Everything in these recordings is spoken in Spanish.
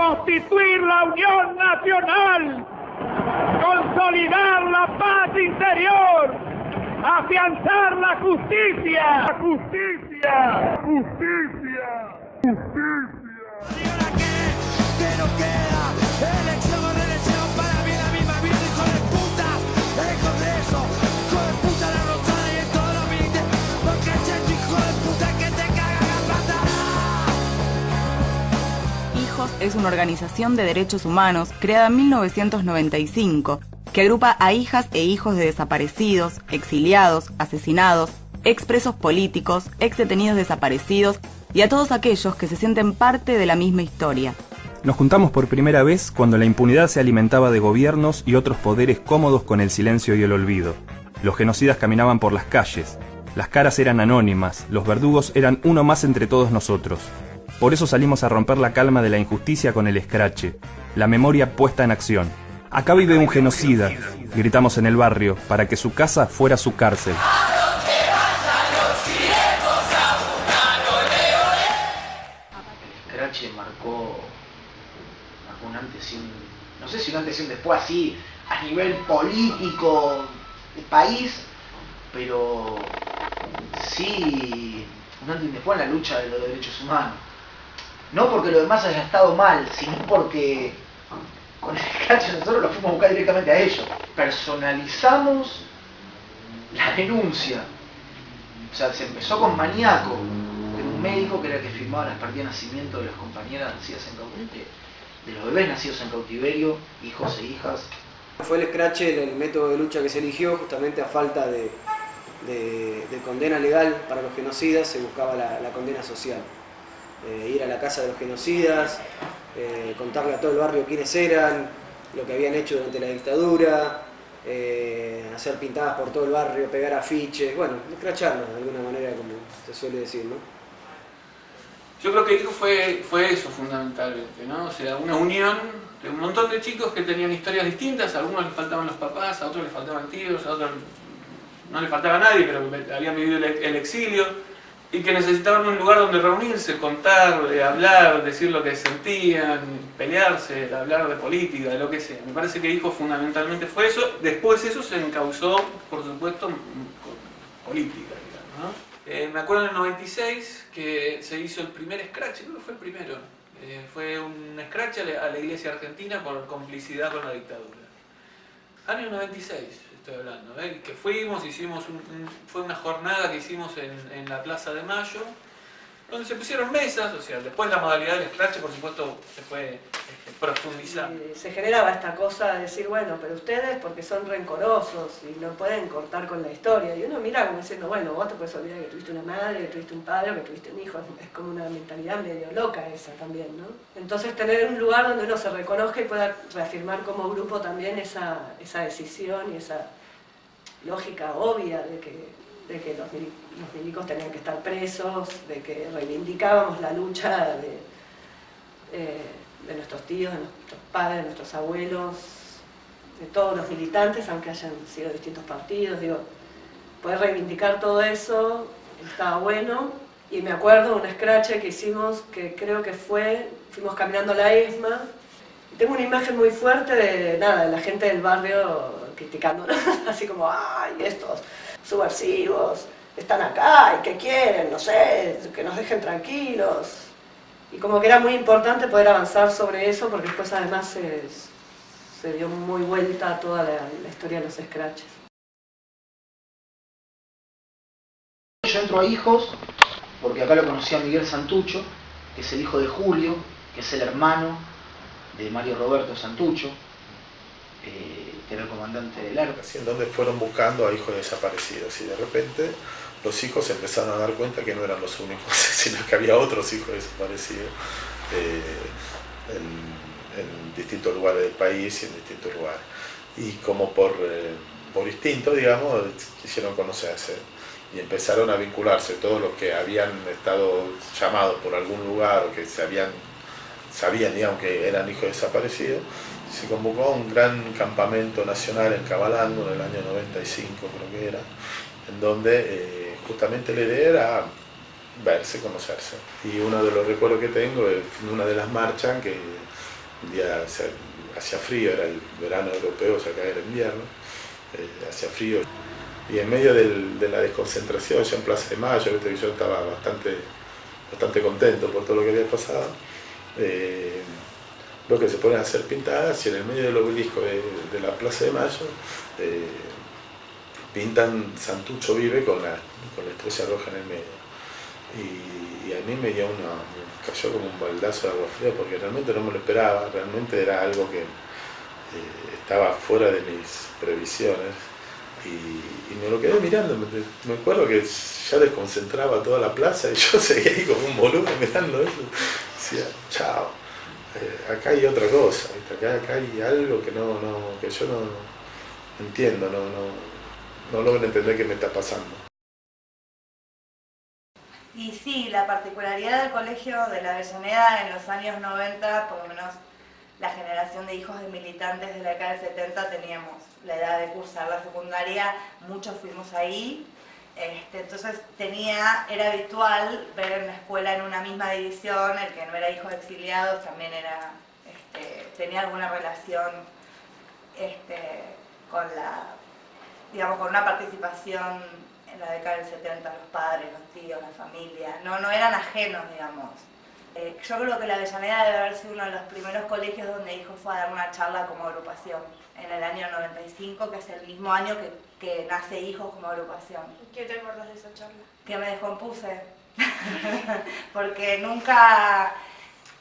constituir la unión nacional, consolidar la paz interior, afianzar la justicia. La justicia, justicia, justicia. ¿Y ahora qué? ¿Qué nos queda? Elección o reelección, para mí la misma vida, hijo de puta. El Congreso, hijo de puta, la Rosada y en todos los militares. Porque Cheto, hijo de puta, que te caga la patada. Hijos es una organización de derechos humanos creada en 1995 que agrupa a hijas e hijos de desaparecidos, exiliados, asesinados, expresos políticos, exdetenidos desaparecidos y a todos aquellos que se sienten parte de la misma historia. Nos juntamos por primera vez cuando la impunidad se alimentaba de gobiernos y otros poderes cómodos con el silencio y el olvido. Los genocidas caminaban por las calles, las caras eran anónimas, los verdugos eran uno más entre todos nosotros. Por eso salimos a romper la calma de la injusticia con el escrache, la memoria puesta en acción. Acá vive un genocida, gritamos en el barrio, para que su casa fuera su cárcel. El escrache marcó un antes y un... no sé si un antes y un después así, a nivel político, de país, pero sí un antes y un después en la lucha de los derechos humanos. No porque lo demás haya estado mal, sino porque con el escrache nosotros lo fuimos a buscar directamente a ellos. Personalizamos la denuncia. O sea, se empezó con Maníaco, de un médico que era el que firmaba las partidas de nacimiento de las compañeras nacidas en cautiverio, de los bebés nacidos en cautiverio, hijos e hijas. Fue el escrache el método de lucha que se eligió, justamente a falta de condena legal para los genocidas, se buscaba la condena social. Ir a la casa de los genocidas, contarle a todo el barrio quiénes eran, lo que habían hecho durante la dictadura, hacer pintadas por todo el barrio, pegar afiches, bueno, escracharnos de alguna manera, como se suele decir, ¿no? Yo creo que Hijo fue eso fundamentalmente, ¿no? O sea, una unión de un montón de chicos que tenían historias distintas, a algunos les faltaban los papás, a otros les faltaban tíos, a otros no les faltaba nadie, pero habían vivido el exilio, y que necesitaban un lugar donde reunirse, contar, hablar, decir lo que sentían, pelearse, hablar de política, de lo que sea. Me parece que Hijo fundamentalmente fue eso. Después eso se encauzó, por supuesto, con política, digamos, ¿no? Me acuerdo en el 96 que se hizo el primer escrache, creo que fue el primero. Fue un escrache a la Iglesia Argentina por complicidad con la dictadura. Año 96. Estoy hablando, que fuimos, fue una jornada que hicimos en la Plaza de Mayo, donde se pusieron mesas, o sea, después la modalidad del escrache, por supuesto, se fue profundizando. Se generaba esta cosa de decir, bueno, pero ustedes porque son rencorosos y no pueden cortar con la historia, y uno mira como diciendo, bueno, vos te puedes olvidar que tuviste una madre, que tuviste un padre, que tuviste un hijo, es como una mentalidad medio loca esa también, ¿no? Entonces tener un lugar donde uno se reconozca y pueda reafirmar como grupo también esa decisión y esa lógica obvia de que los milicos tenían que estar presos, de que reivindicábamos la lucha de nuestros tíos, de nuestros padres, de nuestros abuelos, de todos los militantes, aunque hayan sido distintos partidos. Digo, poder reivindicar todo eso estaba bueno. Y me acuerdo de un escrache que hicimos, que creo que fuimos caminando la ESMA, y tengo una imagen muy fuerte de la gente del barrio criticándonos, así como, ay, estos subversivos están acá y qué quieren, no sé, que nos dejen tranquilos. Y como que era muy importante poder avanzar sobre eso, porque después además se dio muy vuelta a toda la historia de los escraches. Yo entro a Hijos porque acá lo conocí a Miguel Santucho, que es el hijo de Julio, que es el hermano de Mario Roberto Santucho, que era el comandante del arco. Así en donde fueron buscando a hijos desaparecidos y de repente los hijos empezaron a dar cuenta que no eran los únicos, sino que había otros hijos desaparecidos en distintos lugares del país y en distintos lugares. Y como por instinto, digamos, quisieron conocerse y empezaron a vincularse todos los que habían estado llamados por algún lugar o que sabían, digamos, que eran hijos desaparecidos. Se convocó a un gran campamento nacional en Cabalango en el año 95, creo que era, en donde justamente la idea era verse, conocerse. Y uno de los recuerdos que tengo es una de las marchas que un día hacía frío, era el verano europeo, o sea, acá era invierno, hacía frío. Y en medio de la desconcentración, ya en Plaza de Mayo, yo estaba bastante contento por todo lo que había pasado. Veo que se ponen a hacer pintadas y en el medio del obelisco de la Plaza de Mayo pintan Santucho vive con la estrella roja en el medio. Y a mí me cayó como un baldazo de agua fría porque realmente no me lo esperaba, realmente era algo que estaba fuera de mis previsiones. Y me lo quedé mirando, me acuerdo que ya desconcentraba toda la plaza y yo seguía ahí como un boludo mirando eso. Decía, chao, acá hay otra cosa, acá hay algo que yo no entiendo, no logro entender qué me está pasando. Y sí, la particularidad del colegio de la Avellaneda en los años 90, por lo menos la generación de hijos de militantes de la década del 70 teníamos la edad de cursar la secundaria, muchos fuimos ahí, entonces era habitual ver en la escuela en una misma división, el que no era hijo de exiliados también tenía alguna relación con una participación en la década del 70, los padres, los tíos, la familia, no eran ajenos, digamos. Yo creo que la Avellaneda debe haber sido uno de los primeros colegios donde Hijo fue a dar una charla como agrupación, en el año 95, que es el mismo año que nace Hijos como agrupación. ¿Qué te acuerdas de esa charla? Que me descompuse, porque nunca,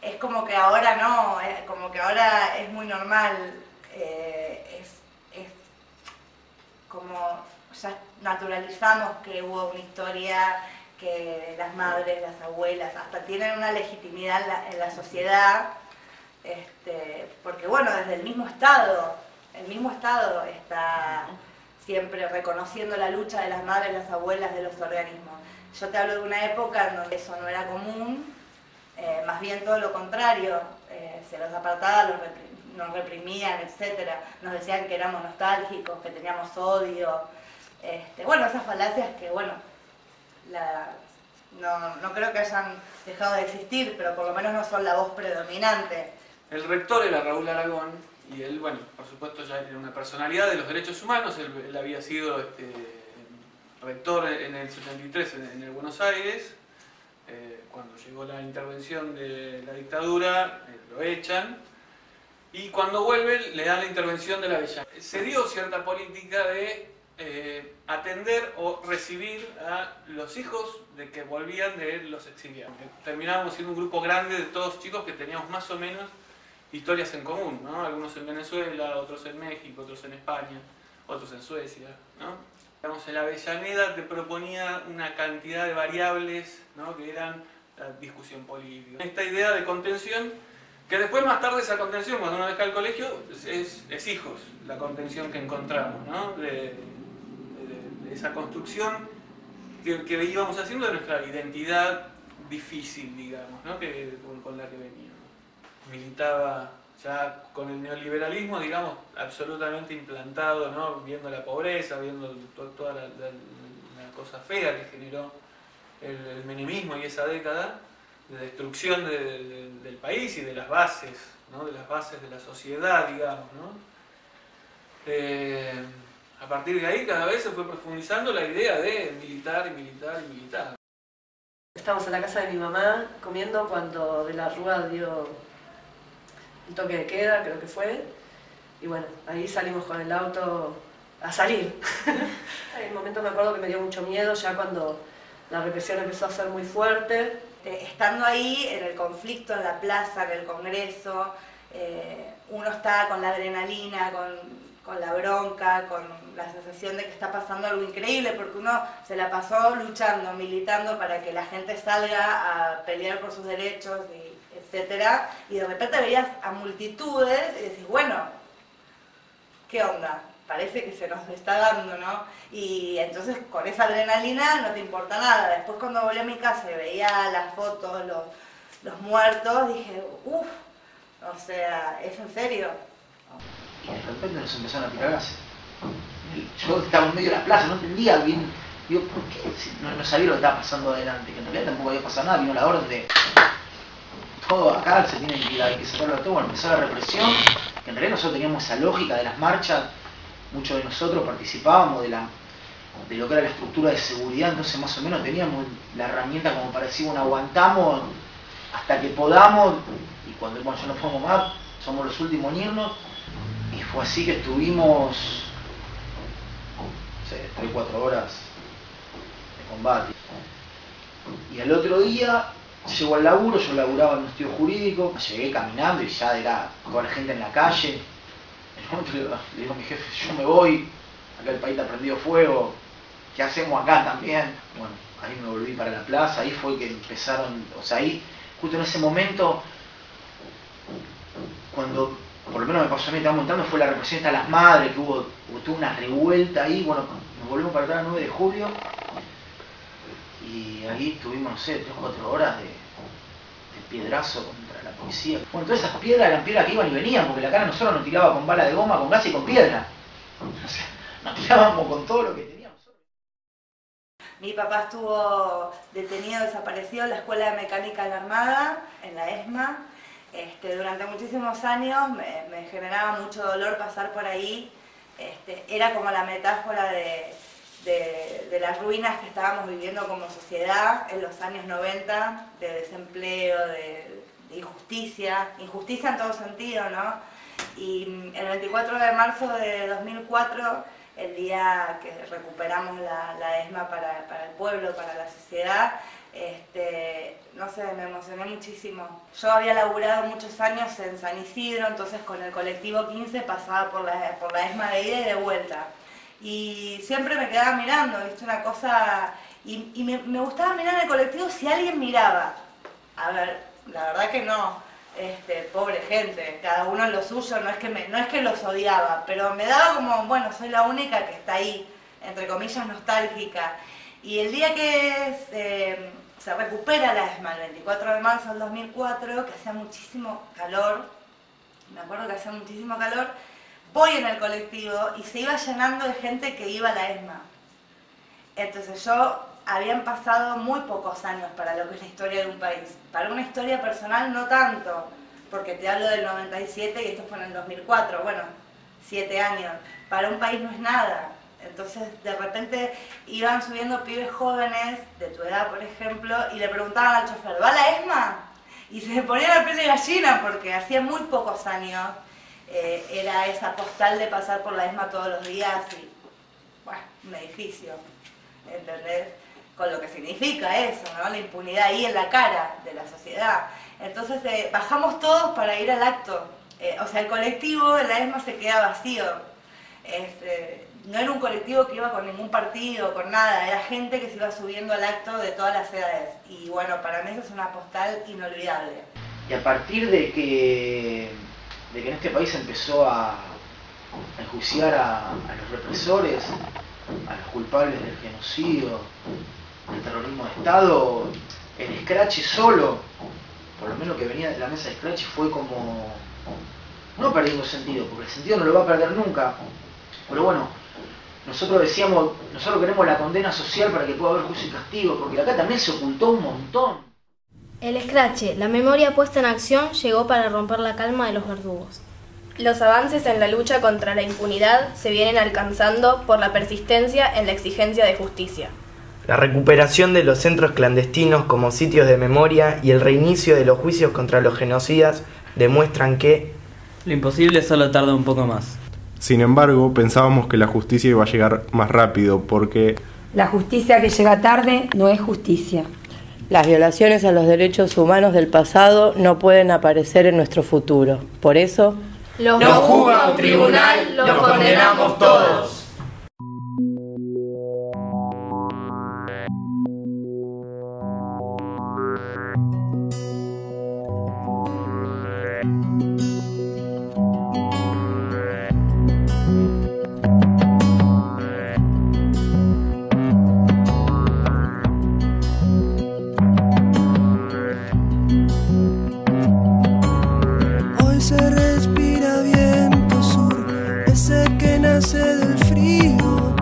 es como que ahora no, como que ahora es muy normal, es como ya naturalizamos que hubo una historia, que las madres, las abuelas, hasta tienen una legitimidad en la sociedad, porque bueno, desde el mismo Estado está siempre reconociendo la lucha de las madres, las abuelas, de los organismos. Yo te hablo de una época en donde eso no era común, más bien todo lo contrario, se los apartaba, nos reprimían, etc. Nos decían que éramos nostálgicos, que teníamos odio, bueno, esas falacias que, bueno, no creo que hayan dejado de existir, pero por lo menos no son la voz predominante. El rector era Raúl Aragón y él, bueno, por supuesto ya era una personalidad de los derechos humanos. Él había sido rector en el 73 en el Buenos Aires. Cuando llegó la intervención de la dictadura, lo echan. Y cuando vuelve, le dan la intervención de la Avellaneda. Se dio cierta política de atender o recibir a los hijos de que volvían de los exiliados. Terminábamos siendo un grupo grande de todos chicos que teníamos más o menos historias en común, ¿no? Algunos en Venezuela, otros en México, otros en España, otros en Suecia, ¿no? Digamos, en la Avellaneda te proponía una cantidad de variables, ¿no? Que eran la discusión política. Esta idea de contención, que después más tarde esa contención, cuando uno deja el colegio, es Hijos, la contención que encontramos, ¿no? De esa construcción que íbamos haciendo de nuestra identidad difícil, digamos, ¿no? Con la que veníamos. Militaba ya con el neoliberalismo, digamos, absolutamente implantado, ¿no? Viendo la pobreza, viendo toda la cosa fea que generó el menemismo y esa década de destrucción del país y de las bases, ¿no? De las bases de la sociedad, digamos, ¿no? A partir de ahí cada vez se fue profundizando la idea de militar y militar y militar. Estábamos en la casa de mi mamá comiendo cuando De la Rúa dio el toque de queda, creo que fue, y bueno, ahí salimos con el auto a salir. En el momento me acuerdo que me dio mucho miedo ya cuando la represión empezó a ser muy fuerte. Estando ahí en el conflicto, en la plaza, en el Congreso, uno está con la adrenalina, con la bronca, con la sensación de que está pasando algo increíble, porque uno se la pasó luchando, militando para que la gente salga a pelear por sus derechos, etcétera, y de repente veías a multitudes y decís, bueno, ¿qué onda? Parece que se nos está dando, ¿no? Y entonces con esa adrenalina no te importa nada. Después cuando volví a mi casa y veía las fotos, los muertos, dije, uff, o sea, ¿es en serio? Y de repente nos empezaron a picar gases. Yo estaba en medio de la plaza, no entendía bien, digo, ¿por qué? No sabía lo que estaba pasando adelante, que en realidad tampoco había pasado nada, vino la orden de todo acá se tiene que, hay que sacarlo todo. Bueno, empezó la represión, que en realidad nosotros teníamos esa lógica de las marchas, muchos de nosotros participábamos de lo que era la estructura de seguridad, entonces más o menos teníamos la herramienta como para decir, bueno, aguantamos hasta que podamos, y cuando bueno, ya no podemos más, somos los últimos en irnos, y fue así que estuvimos, no sé, 3-4 horas de combate. Y al otro día llego al laburo, yo laburaba en un estudio jurídico, llegué caminando y ya era toda la gente en la calle. En un momento le digo a mi jefe, yo me voy, acá el país está prendido fuego, ¿qué hacemos acá también? Bueno, ahí me volví para la plaza, ahí fue que empezaron, o sea, ahí, justo en ese momento, cuando, por lo menos me pasó a mí, estaba montando, fue la represión de las madres, que hubo toda una revuelta ahí, bueno, nos volvimos para atrás el 9 de julio, y ahí tuvimos, no sé, 3-4 horas de piedrazo contra la policía. Bueno, todas esas piedras eran piedras que iban y venían, porque la cara nosotros nos tiraba con bala de goma, con gas y con piedra. O sea, nos tirábamos con todo lo que teníamos. Mi papá estuvo detenido, desaparecido en la Escuela de Mecánica de la Armada, en la ESMA. Durante muchísimos años me generaba mucho dolor pasar por ahí. Era como la metáfora de las ruinas que estábamos viviendo como sociedad en los años 90, de desempleo, de injusticia en todo sentido, ¿no? Y el 24 de marzo de 2004, el día que recuperamos la ESMA para el pueblo, para la sociedad, no sé, me emocioné muchísimo. Yo había laburado muchos años en San Isidro, entonces con el colectivo 15 pasaba por la ESMA de ida y de vuelta. Y siempre me quedaba mirando, ¿viste? Una cosa... Y me gustaba mirar en el colectivo si alguien miraba. A ver, la verdad que no. Pobre gente, cada uno en lo suyo, no es que los odiaba, pero me daba como, bueno, soy la única que está ahí, entre comillas, nostálgica. Y el día que se recupera la ESMA, el 24 de marzo del 2004, que hacía muchísimo calor, me acuerdo que hacía muchísimo calor, voy en el colectivo y se iba llenando de gente que iba a la ESMA. Entonces habían pasado muy pocos años para lo que es la historia de un país. Para una historia personal no tanto, porque te hablo del 97 y esto fue en el 2004, bueno, 7 años. Para un país no es nada. Entonces de repente iban subiendo pibes jóvenes, de tu edad por ejemplo, y le preguntaban al chofer, ¿va a la ESMA? Y se ponía la piel de gallina porque hacía muy pocos años era esa postal de pasar por la ESMA todos los días y, bueno, un edificio, ¿entendés? Con lo que significa eso, ¿no? La impunidad ahí en la cara de la sociedad. Entonces bajamos todos para ir al acto. O sea, el colectivo de la ESMA se queda vacío. No era un colectivo que iba con ningún partido, con nada. Era gente que se iba subiendo al acto de todas las edades. Y bueno, para mí eso es una postal inolvidable. Y a partir de que en este país se empezó a enjuiciar a los represores, a los culpables del genocidio, del terrorismo de Estado, el Scratch solo, por lo menos que venía de la mesa de Scratch, fue como, no perdiendo sentido, porque el sentido no lo va a perder nunca, pero bueno, nosotros decíamos, nosotros queremos la condena social para que pueda haber juicio y castigo, porque acá también se ocultó un montón. El Scratch, la memoria puesta en acción, llegó para romper la calma de los verdugos. Los avances en la lucha contra la impunidad se vienen alcanzando por la persistencia en la exigencia de justicia. La recuperación de los centros clandestinos como sitios de memoria y el reinicio de los juicios contra los genocidas demuestran que lo imposible solo tarda un poco más. Sin embargo, pensábamos que la justicia iba a llegar más rápido porque la justicia que llega tarde no es justicia. Las violaciones a los derechos humanos del pasado no pueden aparecer en nuestro futuro. Por eso, lo juzga un tribunal, lo condenamos todos. Del frío,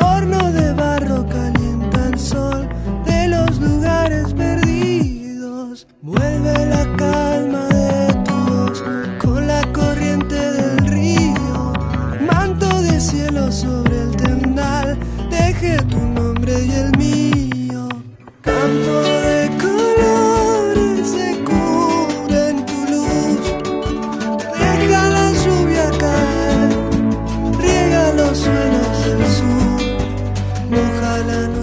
horno de barro calienta el sol de los lugares perdidos, vuelve la casa. la noche.